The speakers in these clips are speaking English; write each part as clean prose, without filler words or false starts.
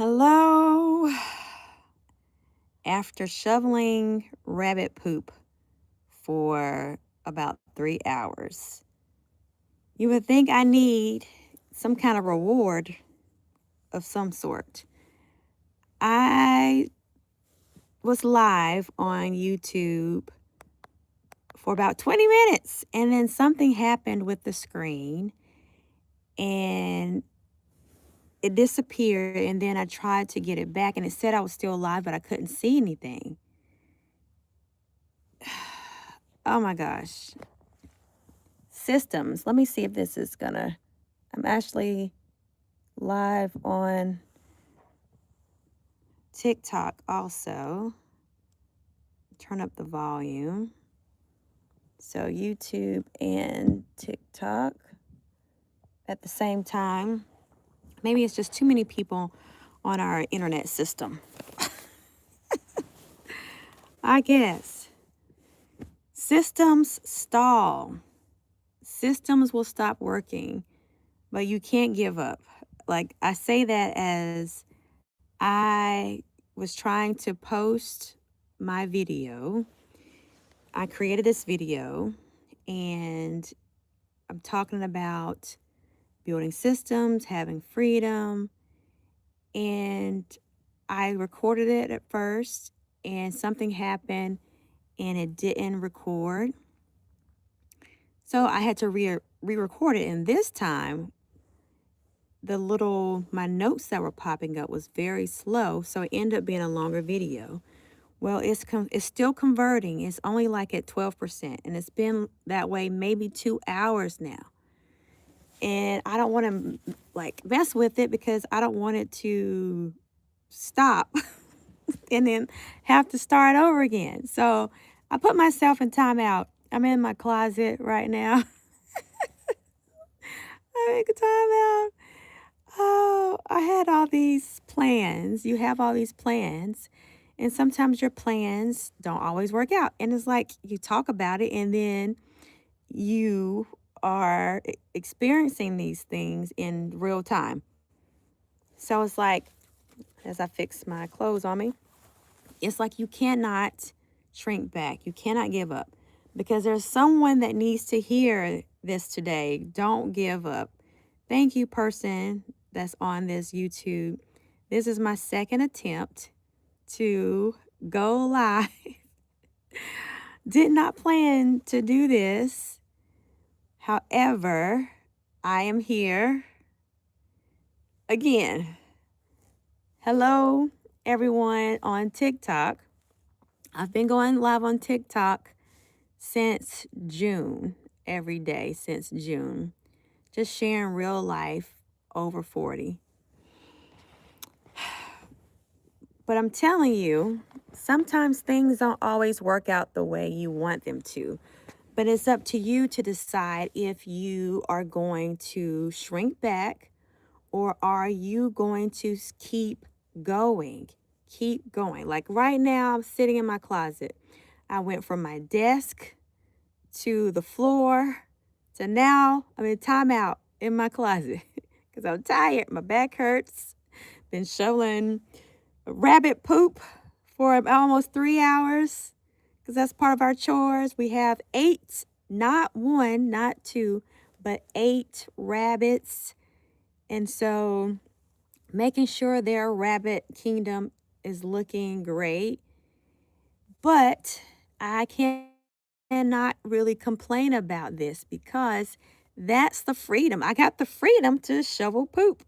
Hello. After shoveling rabbit poop for about 3 hours, you would think I need some kind of reward of some sort. I was live on YouTube for about 20 minutes and then something happened with the screen and it disappeared. And then I tried to get it back and it said I was still live, but I couldn't see anything. Oh my gosh. Systems. Let me see if this is gonna. I'm actually live on TikTok also. Turn up the volume. So YouTube and TikTok at the same time. Maybe it's just too many people on our internet system. I guess. Systems stall. Systems will stop working, but you can't give up. Like I say that as I was trying to post my video. I created this video and I'm talking about building systems, having freedom. And I recorded it at first and something happened and it didn't record. So I had to re-record it. And this time, my notes that were popping up was very slow. So it ended up being a longer video. Well, it's still converting. It's only like at 12%, and it's been that way maybe 2 hours now. And I don't want to like mess with it because I don't want it to stop and then have to start over again. So I put myself in timeout. I'm in my closet right now. I make a timeout. Oh, I had all these plans. You have all these plans. And sometimes your plans don't always work out. And it's like you talk about it and then you are experiencing these things in real time. So it's like, as I fix my clothes on me, it's like you cannot shrink back. You cannot give up because there's someone that needs to hear this today. Don't give up. Thank you, person that's on this YouTube. This is my second attempt to go live. Did not plan to do this. However, I am here again. Hello, everyone on TikTok. I've been going live on TikTok since June, every day since June. Just sharing real life over 40. But I'm telling you, sometimes things don't always work out the way you want them to. But it's up to you to decide if you are going to shrink back or are you going to keep going? Keep going. Like right now, I'm sitting in my closet. I went from my desk to the floor to now I'm in timeout in my closet because I'm tired. My back hurts. Been shoveling rabbit poop for almost 3 hours because that's part of our chores. We have 8, not 1, not 2, but 8 rabbits. And so making sure their rabbit kingdom is looking great. But I cannot really complain about this because that's the freedom. I got the freedom to shovel poop.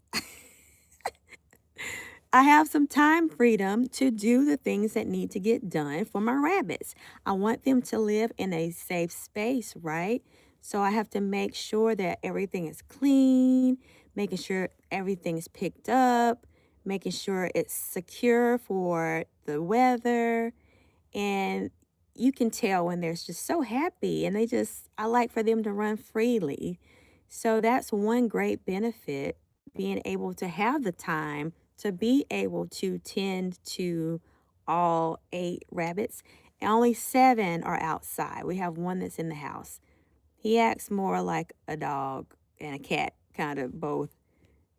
I have some time freedom to do the things that need to get done for my rabbits. I want them to live in a safe space, right? So I have to make sure that everything is clean, making sure everything is picked up, making sure it's secure for the weather. And you can tell when they're just so happy and I like for them to run freely. So that's one great benefit, being able to have the time to be able to tend to all 8 rabbits. Only 7 are outside. We have one that's in the house. He acts more like a dog and a cat, kind of both.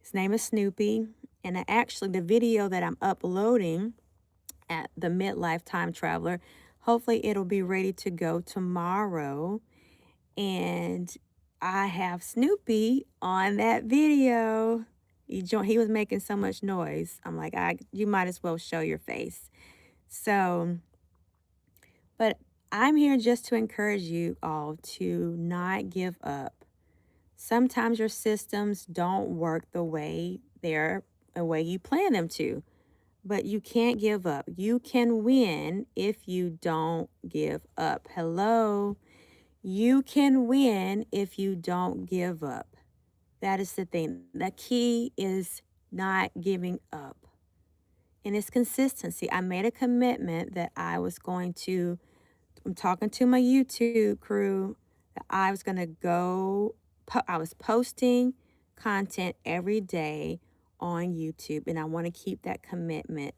His name is Snoopy, And the video that I'm uploading at the Midlife Time Traveler, hopefully it'll be ready to go tomorrow. And I have Snoopy on that video. He was making so much noise. I'm like, you might as well show your face. So, but I'm here just to encourage you all to not give up. Sometimes your systems don't work the way you plan them to, but you can't give up. You can win if you don't give up. Hello. You can win if you don't give up. That is the thing. The key is not giving up. And it's consistency. I made a commitment that I'm talking to my YouTube crew, that I was going to I was posting content every day on YouTube. And I want to keep that commitment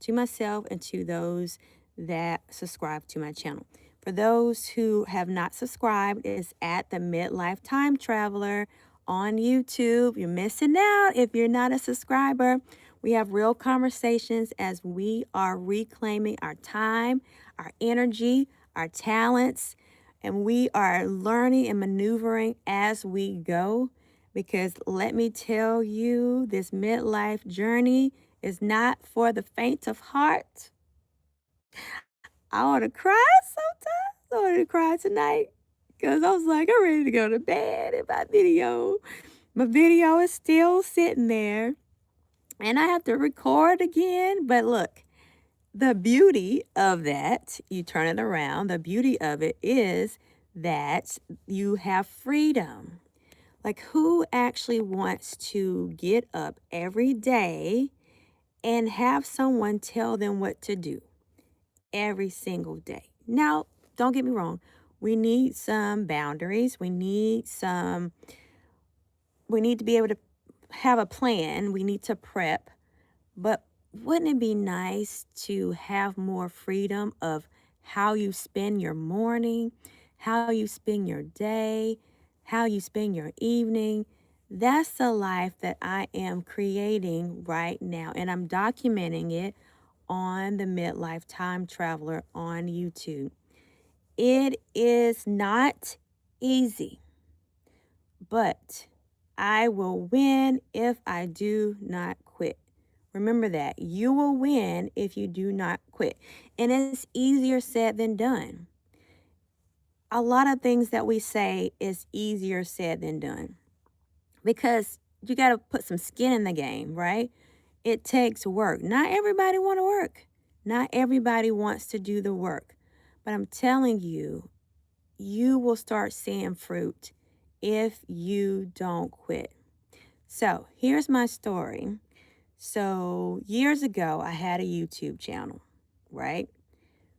to myself and to those that subscribe to my channel. For those who have not subscribed, it's at the Midlife Time Traveler on YouTube. You're missing out if you're not a subscriber. We have real conversations as we are reclaiming our time, our energy, our talents, and we are learning and maneuvering as we go. Because let me tell you, this midlife journey is not for the faint of heart. I want to cry sometimes. I want to cry tonight because I was like, I'm ready to go to bed. And my video is still sitting there, and I have to record again. But look, the beauty of that, you turn it around, the beauty of it is that you have freedom. Like, who actually wants to get up every day and have someone tell them what to do every single day? Now, don't get me wrong. We need some boundaries. We need to be able to have a plan. We need to prep. But wouldn't it be nice to have more freedom of how you spend your morning, how you spend your day, how you spend your evening? That's the life that I am creating right now, and I'm documenting it on the Midlife Time Traveler on YouTube. It is not easy, but I will win if I do not quit. Remember that. You will win if you do not quit. And it's easier said than done. A lot of things that we say is easier said than done because you got to put some skin in the game, right? It takes work. Not everybody want to work. Not everybody wants to do the work. But I'm telling you, you will start seeing fruit if you don't quit. So here's my story. So years ago, I had a YouTube channel, right?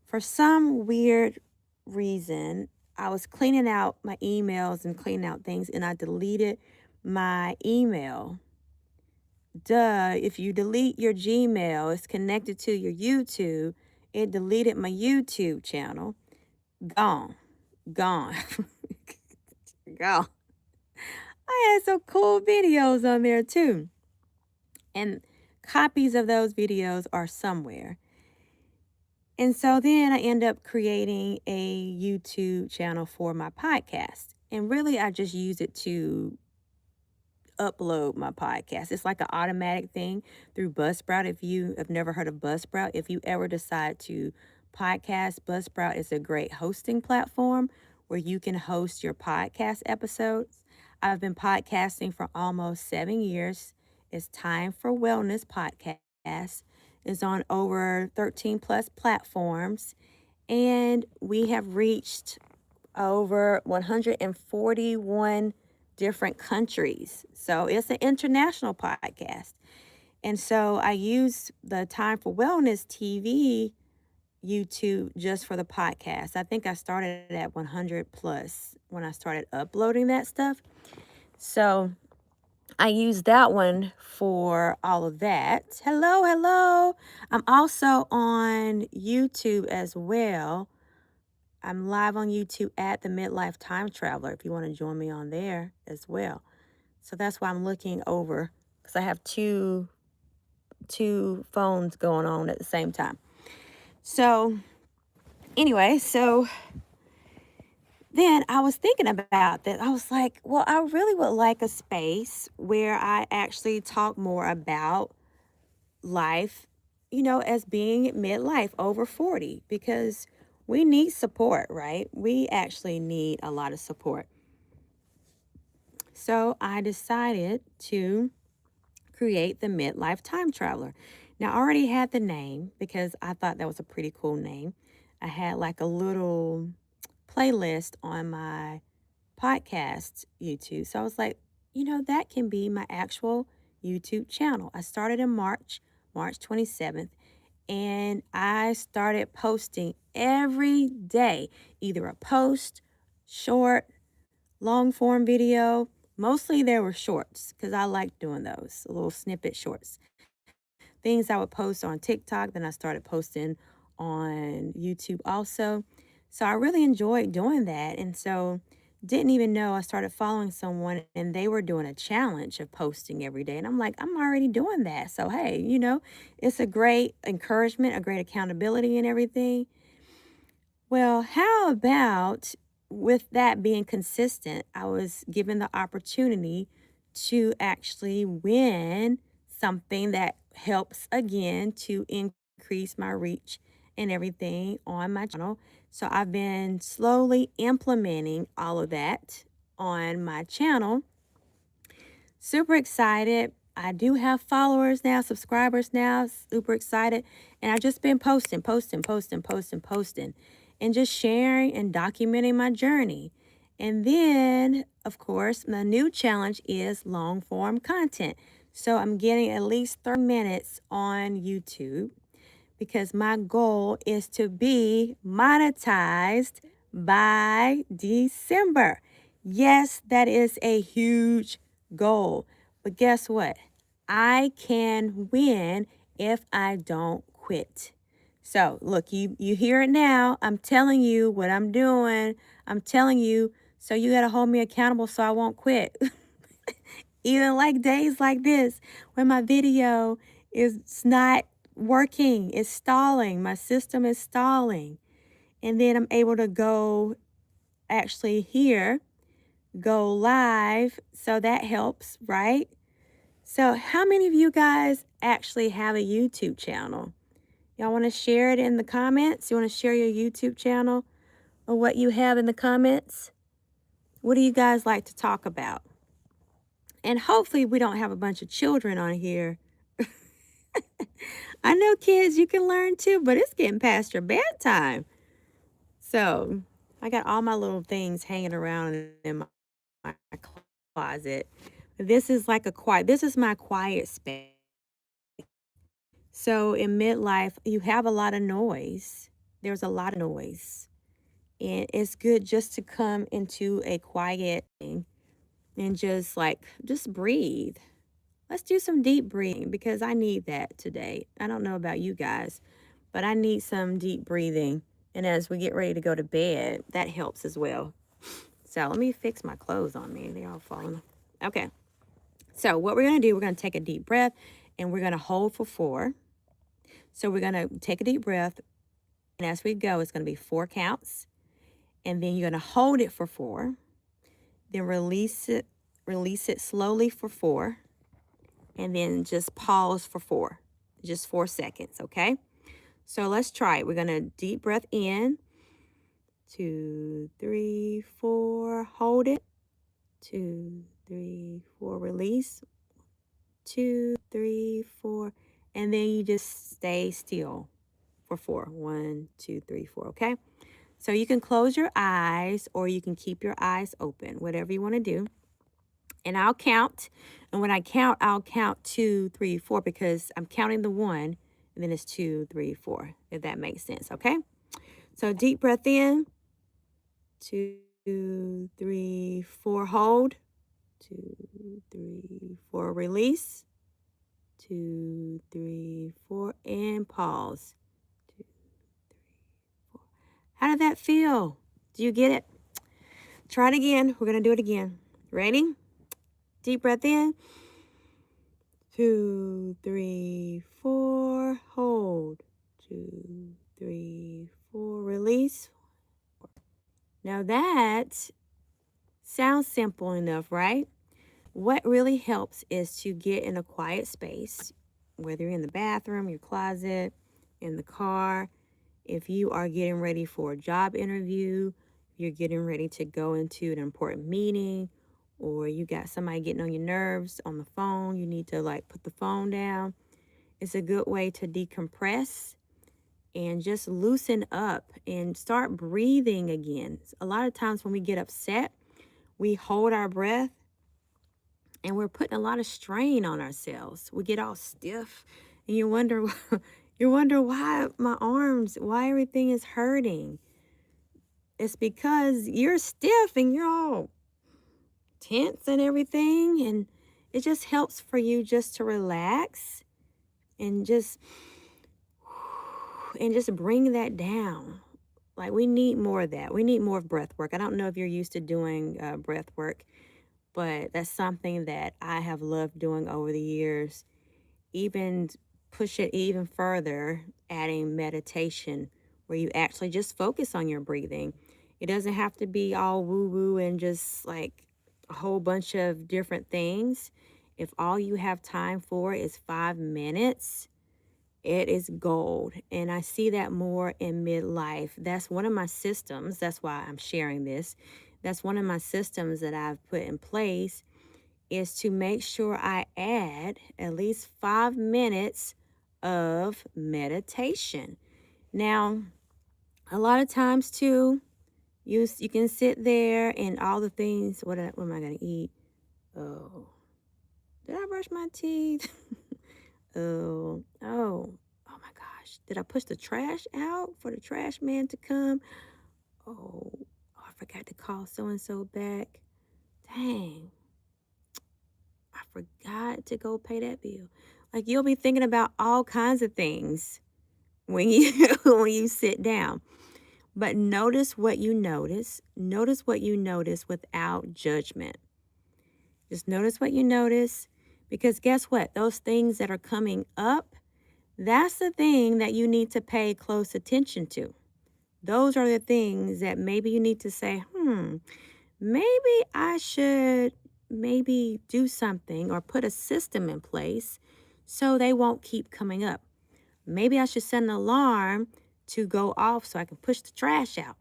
For some weird reason, I was cleaning out my emails and cleaning out things, and I deleted my email. Duh, if you delete your Gmail, it's connected to your YouTube. It deleted my YouTube channel. Gone. Gone. Gone. I had some cool videos on there too. And copies of those videos are somewhere. And so then I end up creating a YouTube channel for my podcast. And really, I just use it to upload my podcast. It's like an automatic thing through Buzzsprout. If you have never heard of Buzzsprout, if you ever decide to podcast, Buzzsprout is a great hosting platform where you can host your podcast episodes. I've been podcasting for almost 7 years. It's Time for Wellness podcast. It's on over 13 plus platforms, and we have reached over 141 different countries. So it's an international podcast. And so I use the Time for Wellness TV YouTube just for the podcast. I think I started at 100 plus when I started uploading that stuff. So I use that one for all of that. Hello, hello. I'm also on YouTube as well. I'm live on YouTube at the Midlife Time Traveler if you want to join me on there as well. So that's why I'm looking over because I have two two phones going on at the same time. So anyway, so then I was thinking about that. I was like, well, I really would like a space where I actually talk more about life, as being midlife over 40, because we need support, right? We actually need a lot of support. So I decided to create the Midlife Time Traveler. Now, I already had the name because I thought that was a pretty cool name. I had like a little playlist on my podcast YouTube. So I was like, that can be my actual YouTube channel. I started in March 27th, and I started posting every day, either a post, short, long form video. Mostly there were shorts because I like doing those, little snippet shorts. Things I would post on TikTok, then I started posting on YouTube also. So I really enjoyed doing that. And so didn't even know I started following someone and they were doing a challenge of posting every day. And I'm like, I'm already doing that. So hey, it's a great encouragement, a great accountability and everything. Well, how about with that being consistent, I was given the opportunity to actually win something that helps again to increase my reach and everything on my channel. So I've been slowly implementing all of that on my channel. Super excited. I do have followers now, subscribers now, super excited. And I've just been posting, and just sharing and documenting my journey. And then, of course, my new challenge is long form content. So I'm getting at least 30 minutes on YouTube because my goal is to be monetized by December. Yes, that is a huge goal. But guess what? I can win if I don't quit. So, look, you hear it now. I'm telling you what I'm doing. I'm telling you, so you got to hold me accountable so I won't quit. Even like days like this when my video is not working, it's stalling, my system is stalling. And then I'm able to go actually here, go live. So that helps, right? So, how many of you guys actually have a YouTube channel? Y'all want to share it in the comments? You want to share your YouTube channel or what you have in the comments? What do you guys like to talk about? And hopefully, we don't have a bunch of children on here. I know, kids, you can learn too, but it's getting past your bedtime. So, I got all my little things hanging around in my closet. This is like this is my quiet space. So, in midlife, you have a lot of noise. There's a lot of noise. And it's good just to come into a quiet thing and just breathe. Let's do some deep breathing because I need that today. I don't know about you guys, but I need some deep breathing. And as we get ready to go to bed, that helps as well. So let me fix my clothes on me. They're all falling. Okay. So what we're going to do, we're going to take a deep breath and we're going to hold for 4. So we're going to take a deep breath. And as we go, it's going to be 4 counts. And then you're going to hold it for 4. Then release it slowly for 4. And then just pause for 4, just 4 seconds, okay? So let's try it. We're going to deep breath in, 2, 3, 4, hold it, 2, 3, 4, release, 2, 3, 4, and then you just stay still for 4. 1, 2, 3, 4, okay? So you can close your eyes or you can keep your eyes open, whatever you want to do. And I'll count. And when I count, I'll count 2, 3, 4 because I'm counting the 1 and then it's 2, 3, 4, if that makes sense. Okay. So deep breath in, 2, 3, 4, hold, 2, 3, 4, release, 2, 3, 4, and pause. 2, 3, 4. How did that feel? Do you get it? Try it again. We're going to do it again. Ready? Deep breath in. 2, 3, 4. Hold. 2, 3, 4. Release. Now that sounds simple enough, right? What really helps is to get in a quiet space, whether you're in the bathroom, your closet, in the car. If you are getting ready for a job interview, you're getting ready to go into an important meeting, or you got somebody getting on your nerves on the phone, you need to like put the phone down. It's a good way to decompress and just loosen up and start breathing again. A lot of times when we get upset, we hold our breath and we're putting a lot of strain on ourselves. We get all stiff and you wonder you wonder why my arms, why everything is hurting. It's because you're stiff and you're all tense and everything, and it just helps for you just to relax and just bring that down. Like we need more of that. We need more of breath work. I don't know if you're used to doing breath work, but that's something that I have loved doing over the years. Even push it even further, adding meditation where you actually just focus on your breathing. It doesn't have to be all woo woo and just like a whole bunch of different things. If all you have time for is 5 minutes, it is gold. And I see that more in midlife. That's one of my systems. That's why I'm sharing this. That's one of my systems that I've put in place is to make sure I add at least 5 minutes of meditation. Now, a lot of times too, you can sit there and all the things. What am I gonna eat? Oh, did I brush my teeth? Oh my gosh! Did I push the trash out for the trash man to come? Oh, I forgot to call so and so back. Dang. I forgot to go pay that bill. Like you'll be thinking about all kinds of things when you when you sit down. But notice what you notice. Notice what you notice without judgment. Just notice what you notice because guess what? Those things that are coming up, that's the thing that you need to pay close attention to. Those are the things that maybe you need to say, maybe I should maybe do something or put a system in place so they won't keep coming up. Maybe I should set an alarm to go off so I can push the trash out.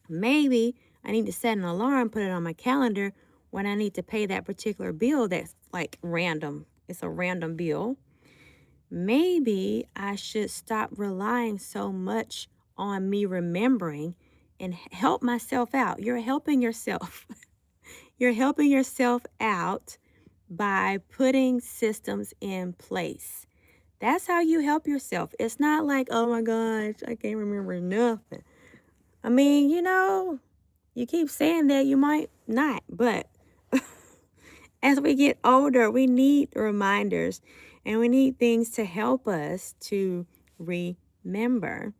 Maybe I need to set an alarm, put it on my calendar when I need to pay that particular bill that's like random. It's a random bill. Maybe I should stop relying so much on me remembering and help myself out. You're helping yourself. You're helping yourself out by putting systems in place. That's how you help yourself. It's not like, oh my gosh, I can't remember nothing. I mean, you keep saying that you might not, but as we get older, we need reminders and we need things to help us to remember.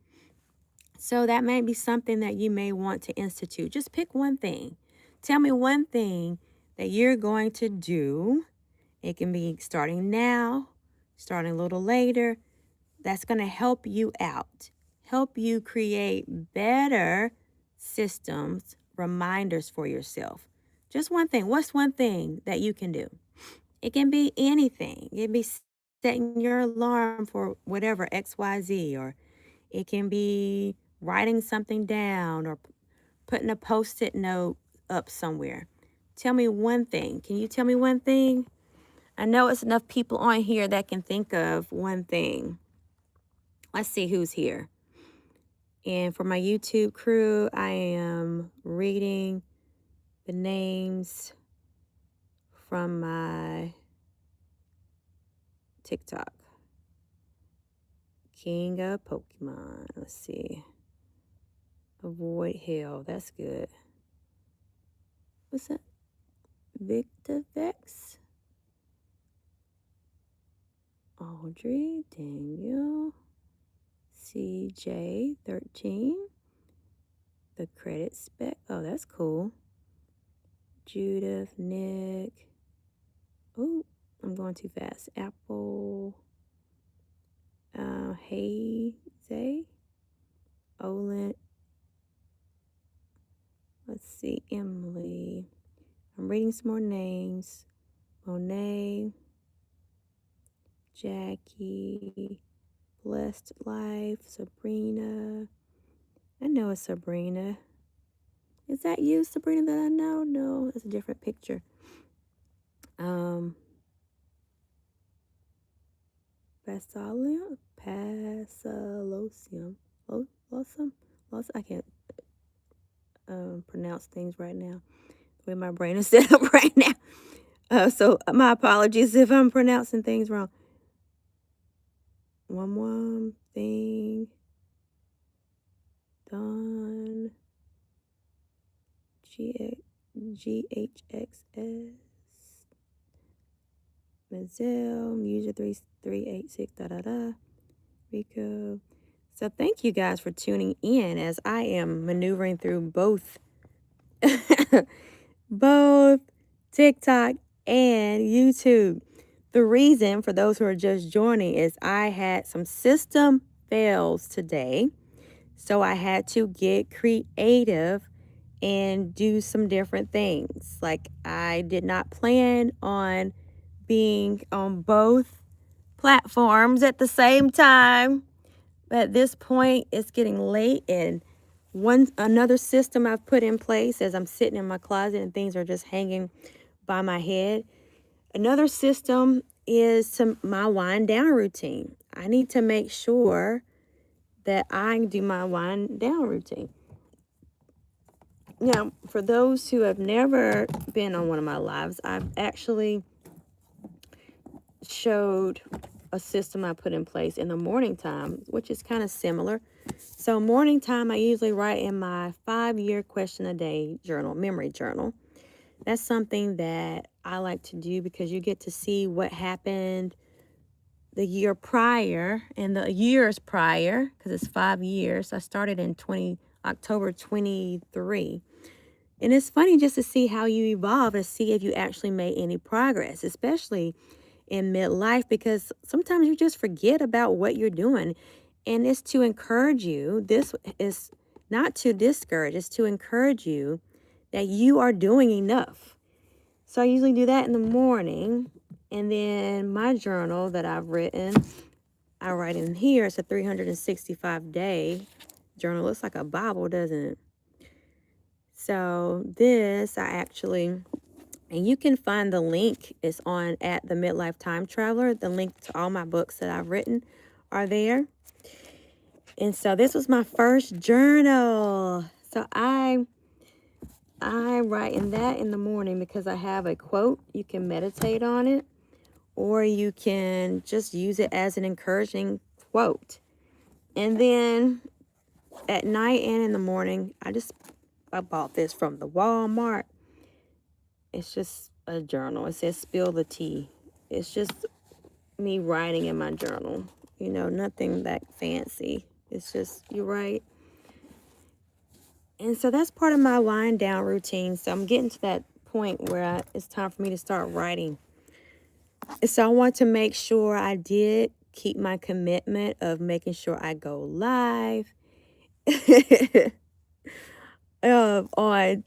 So that may be something that you may want to institute. Just pick one thing. Tell me one thing that you're going to do. It can be starting now, starting a little later. That's going to help you out, help you create better systems, reminders for yourself. Just one thing. What's one thing that you can do? It can be anything. It can be setting your alarm for whatever, XYZ, or it can be writing something down or putting a post-it note up somewhere. Tell me one thing. Can you tell me one thing? I know it's enough people on here that can think of one thing. Let's see who's here. And for my YouTube crew, I am reading the names from my TikTok. King of Pokemon. Let's see. Avoid hell. That's good. What's that? Victor Vex. Audrey. Daniel. CJ13. The credit spec. Oh, that's cool. Judith. Nick. Oh, I'm going too fast. Apple, Haze, Olin. Let's see, Emily. I'm reading some more names. Monet, Jackie, Blessed Life, Sabrina. I know it's Sabrina. Is that you, Sabrina, that I know? No, it's a different picture. Pasalosium. Losum? I can't pronounce things right now. The way my brain is set up right now. So my apologies if I'm pronouncing things wrong. One thing. Don. GHXS. Mazel. User 3386. Da da da. Rico. So thank you guys for tuning in as I am maneuvering through both both TikTok and YouTube. The reason for those who are just joining is I had some system fails today. So I had to get creative and do some different things. Like I did not plan on being on both platforms at the same time. But at this point, it's getting late, and another system I've put in place as I'm sitting in my closet and things are just hanging by my head. Another system is my wind down routine. I need to make sure that I do my wind down routine. Now, for those who have never been on one of my lives, I've actually showed a system I put in place in the morning time, which is kind of similar. So morning time, I usually write in my 5-year question a day journal, memory journal. That's something that I like to do because you get to see what happened the year prior and the years prior, because it's 5 years. I started in October 23. And it's funny just to see how you evolve and see if you actually made any progress, especially in midlife, because sometimes you just forget about what you're doing. And it's to encourage you. This is not to discourage, it's to encourage you that you are doing enough. So I usually do that in the morning. And then my journal that I've written, I write in here. It's a 365-day journal. Looks like a Bible, doesn't it? So this I actually, and you can find the link. It's on at the Midlife Time Traveler. The link to all my books that I've written are there. And so this was my first journal. So I write in that in the morning because I have a quote. You can meditate on it, or you can just use it as an encouraging quote. And then at night and in the morning, I bought this from the Walmart. It's just a journal. It says spill the tea. It's just me writing in my journal. You know, nothing that fancy. It's just you write. And so that's part of my wind down routine. So I'm getting to that point where it's time for me to start writing. So I want to make sure I did keep my commitment of making sure I go live on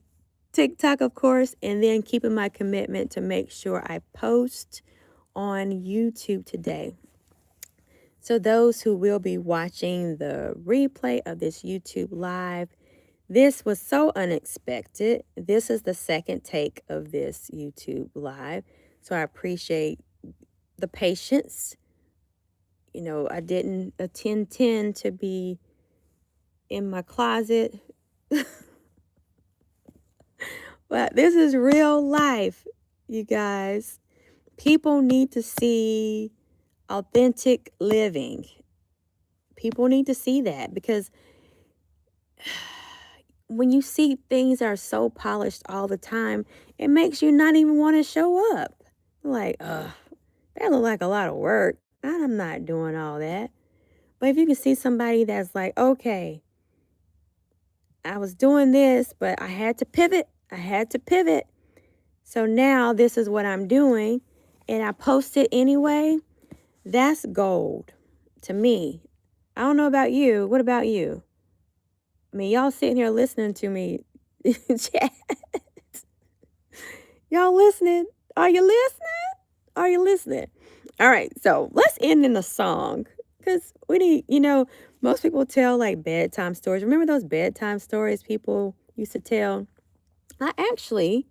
TikTok, of course, and then keeping my commitment to make sure I post on YouTube today. So those who will be watching the replay of this YouTube live, this was so unexpected. This is the second take of this YouTube live. So I appreciate the patience. You know, I didn't intend to be in my closet. But this is real life, you guys. People need to see authentic living. People need to see that because when you see things that are so polished all the time, it makes you not even want to show up. Like, that look like a lot of work. I'm not doing all that. But if you can see somebody that's like, okay, I was doing this, but I had to pivot. So now this is what I'm doing. and I post it anyway, that's gold to me. I don't know about you. What about you? I mean, y'all sitting here listening to me. Chat. Y'all listening? Are you listening? Are you listening? All right, so let's end in a song because we need, most people tell like bedtime stories. Remember those bedtime stories people used to tell? I actually,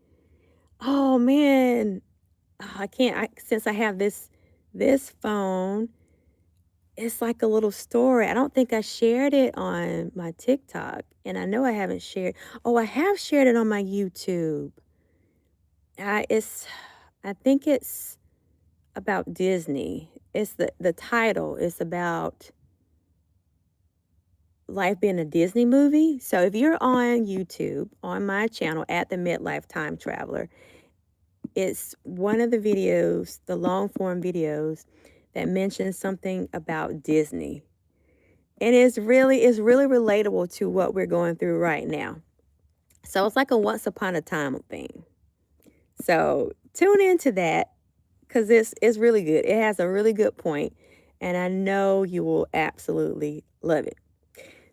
oh man, I can't. Since I have this phone, it's like a little story. I don't think I shared it on my TikTok, and I know I haven't shared. Oh, I have shared it on my YouTube. It's, I think it's about Disney. It's the title is about life being a Disney movie. So if you're on YouTube on my channel at the Midlife Time Traveler, it's one of the videos, the long form videos that mentions something about Disney. And it's really relatable to what we're going through right now. So it's like a once upon a time thing. So tune into that because it's really good. It has a really good point, and I know you will absolutely love it.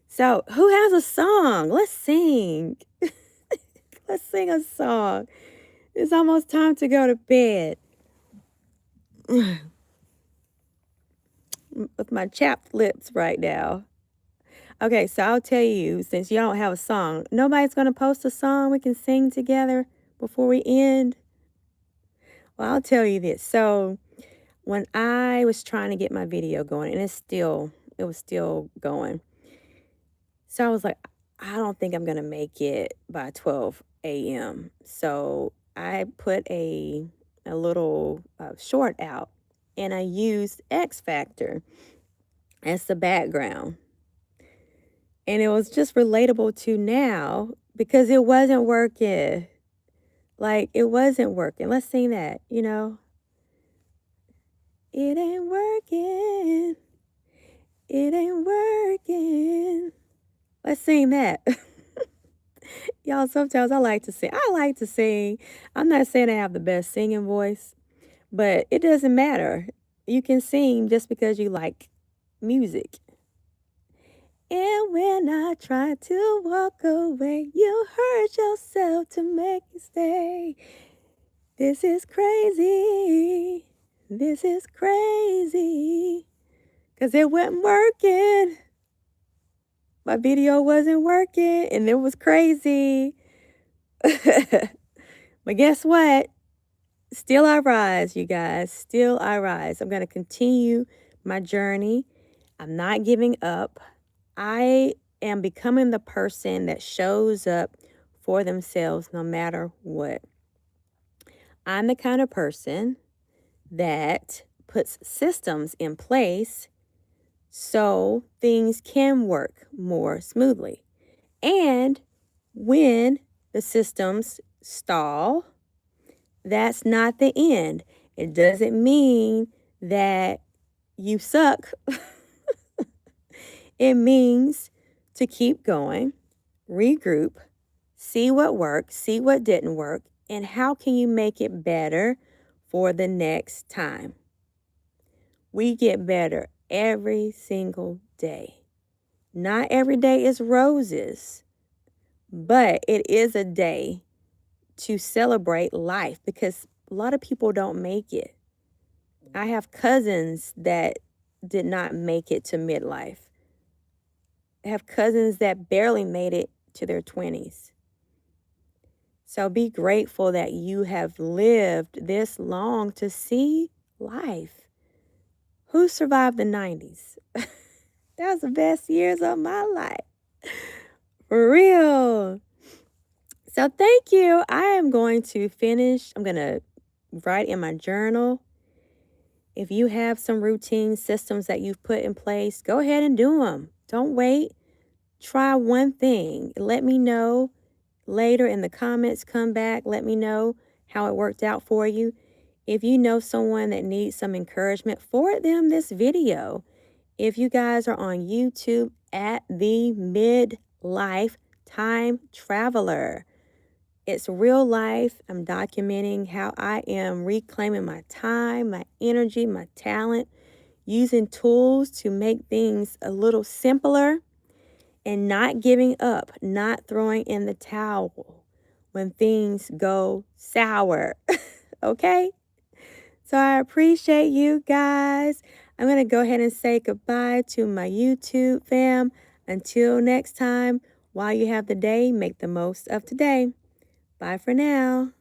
So who has a song? Let's sing. Let's sing a song. It's almost time to go to bed. With my chapped lips right now. Okay, so I'll tell you, since you don't have a song, nobody's going to post a song we can sing together before we end. Well, I'll tell you this. So when I was trying to get my video going, and it was still going. So I was like, I don't think I'm going to make it by 12 a.m. So I put a little short out, and I used X Factor as the background. And it was just relatable to now because it wasn't working. Like, it wasn't working. Let's sing that, It ain't working. It ain't working. Let's sing that. Y'all, sometimes I like to sing. I like to sing. I'm not saying I have the best singing voice, but it doesn't matter. You can sing just because you like music. And when I tried to walk away, you hurt yourself to make me stay. This is crazy. This is crazy. Because it wasn't working. My video wasn't working, and it was crazy. But guess what? Still I rise, you guys. Still I rise. I'm going to continue my journey. I'm not giving up. I am becoming the person that shows up for themselves no matter what. I'm the kind of person that puts systems in place so things can work more smoothly. And when the systems stall, that's not the end. It doesn't mean that you suck. It means to keep going, regroup, see what worked, see what didn't work, and how can you make it better for the next time. We get better every single day. Not every day is roses, but it is a day to celebrate life because a lot of people don't make it. I have cousins that did not make it to midlife. I have cousins that barely made it to their 20s. So be grateful that you have lived this long to see life. Who survived the 90s? That was the best years of my life. For real. So thank you. I am going to finish. I'm going to write in my journal. If you have some routine systems that you've put in place, go ahead and do them. Don't wait. Try one thing. Let me know later in the comments. Come back. Let me know how it worked out for you. If you know someone that needs some encouragement, forward them this video. If you guys are on YouTube at the Midlife Time Traveler, It's real life. I'm documenting how I am reclaiming my time, my energy, my talent, using tools to make things a little simpler and not giving up, not throwing in the towel when things go sour. Okay? So I appreciate you guys. I'm going to go ahead and say goodbye to my YouTube fam. Until next time, while you have the day, make the most of today. Bye for now.